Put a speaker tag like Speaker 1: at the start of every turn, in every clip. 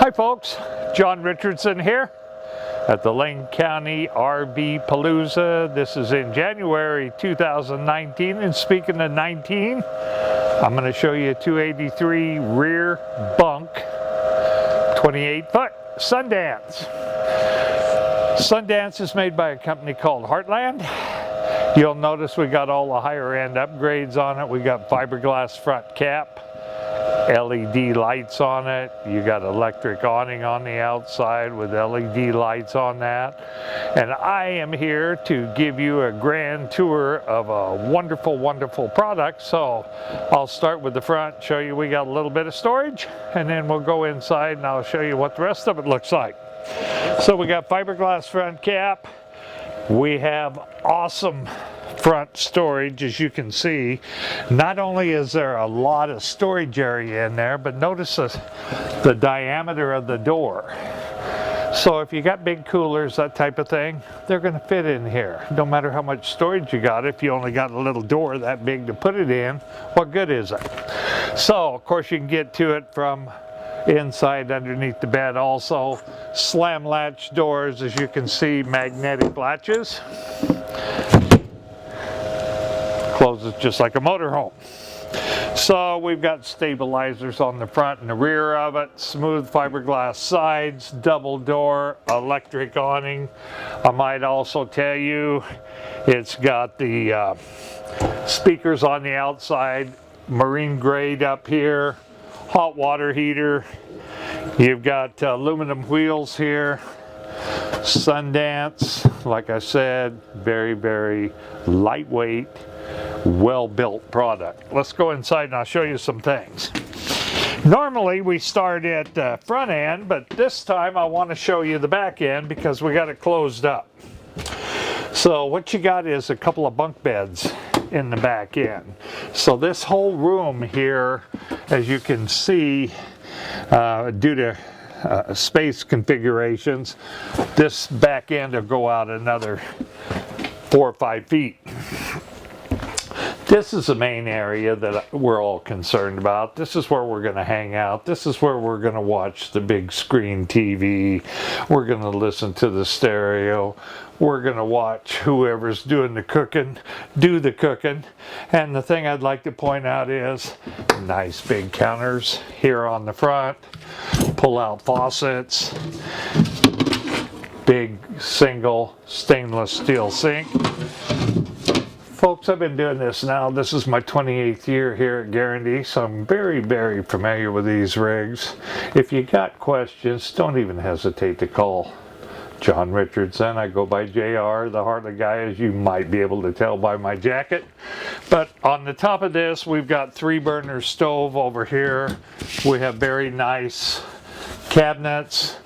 Speaker 1: Hi folks, John Richardson here at the Lane County RV Palooza. This is in January 2019, and speaking of 19, I'm going to show you a 283 rear bunk 28-foot Sundance. Sundance is made by a company called Heartland. You'll notice we got all the higher end upgrades on it. We got fiberglass front cap, LED lights on it. You got electric awning on the outside with LED lights on that. And I am here to give you a grand tour of a wonderful, wonderful product. So I'll start with the front, show you we got a little bit of storage, and then we'll go inside and I'll show you what the rest of it looks like. So we got fiberglass front cap. We have awesome front storage, as you can see. Not only is there a lot of storage area in there, but notice the diameter of the door. So if you got big coolers, that type of thing, they're going to fit in here. No matter how much storage you got, if you only got a little door that big to put it in, what good is it? So of course you can get to it from inside underneath the bed. Also slam latch doors, as you can see, magnetic latches. Closes just like a motorhome. So we've got stabilizers on the front and the rear of it, smooth fiberglass sides, double door, electric awning. I might also tell you it's got the speakers on the outside, marine grade up here, hot water heater. You've got aluminum wheels here. Sundance, like I said, very, very lightweight, well-built product. Let's go inside and I'll show you some things. Normally we start at the front end, but this time I want to show you the back end because we got it closed up. So what you got is a couple of bunk beds in the back end. So this whole room here, as you can see, due to space configurations, this back end will go out another 4 or 5 feet. This is the main area that we're all concerned about. This is where we're going to hang out. This is where we're going to watch the big screen TV. We're going to listen to the stereo. We're going to watch whoever's doing the cooking, do the cooking. And the thing I'd like to point out is nice big counters here on the front, pull-out faucets, big single stainless steel sink. Folks, I've been doing this now. This is my 28th year here at Guarantee, so I'm very, very familiar with these rigs. If you got questions, don't even hesitate to call John Richardson. I go by JR, the Heartland guy, as you might be able to tell by my jacket. But on the top of this, we've got 3-burner stove over here. We have very nice cabinets,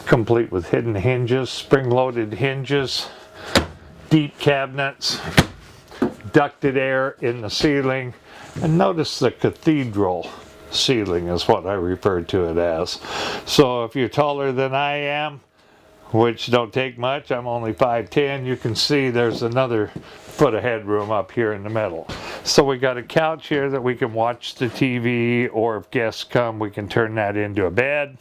Speaker 1: complete with hidden hinges, spring-loaded hinges, deep cabinets, ducted air in the ceiling, and notice the cathedral ceiling is what I refer to it as. So if you're taller than I am, which don't take much, I'm only 5'10", you can see there's another foot of headroom up here in the middle. So we got a couch here that we can watch the TV, or if guests come, we can turn that into a bed.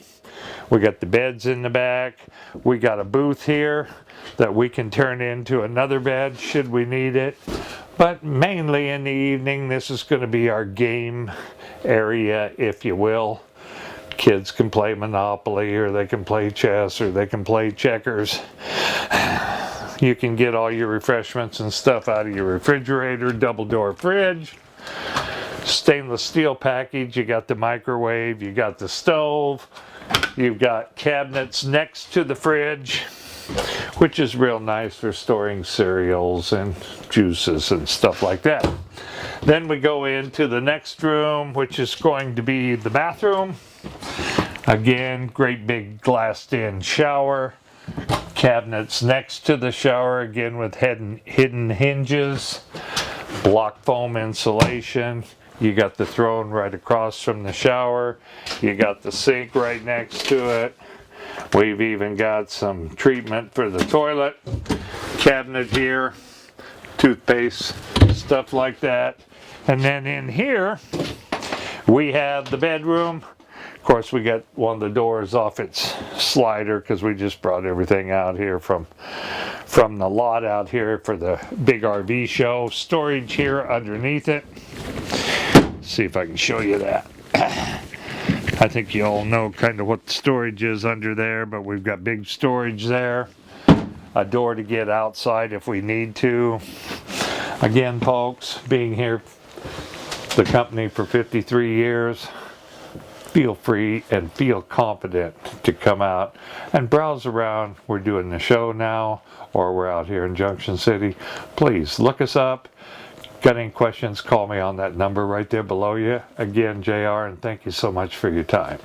Speaker 1: We got the beds in the back. We got a booth here that we can turn into another bed should we need it. But mainly in the evening, this is going to be our game area, if you will. Kids can play Monopoly, or they can play chess, or they can play checkers. You can get all your refreshments and stuff out of your refrigerator, double door fridge, stainless steel package. You got the microwave, you got the stove, you've got cabinets next to the fridge, which is real nice for storing cereals and juices and stuff like that. Then we go into the next room, which is going to be the bathroom. Again, great big glassed-in shower. Cabinets next to the shower, again with hidden hinges. Block foam insulation. You got the throne right across from the shower. You got the sink right next to it. We've even got some treatment for the toilet. Cabinet here. Toothpaste, stuff like that. And then in here, we have the bedroom. Of course, we got one of the doors off its slider because we just brought everything out here from the lot out here for the big RV show. Storage here underneath it. See if I can show you that. I think you all know kind of what the storage is under there, but we've got big storage there. A door to get outside if we need to. Again, folks, being here the company for 53 years, feel free and feel confident to come out and browse around. We're doing the show now, or we're out here in Junction City. Please look us up. Got any questions, call me on that number right there below you. Again, JR, and thank you so much for your time.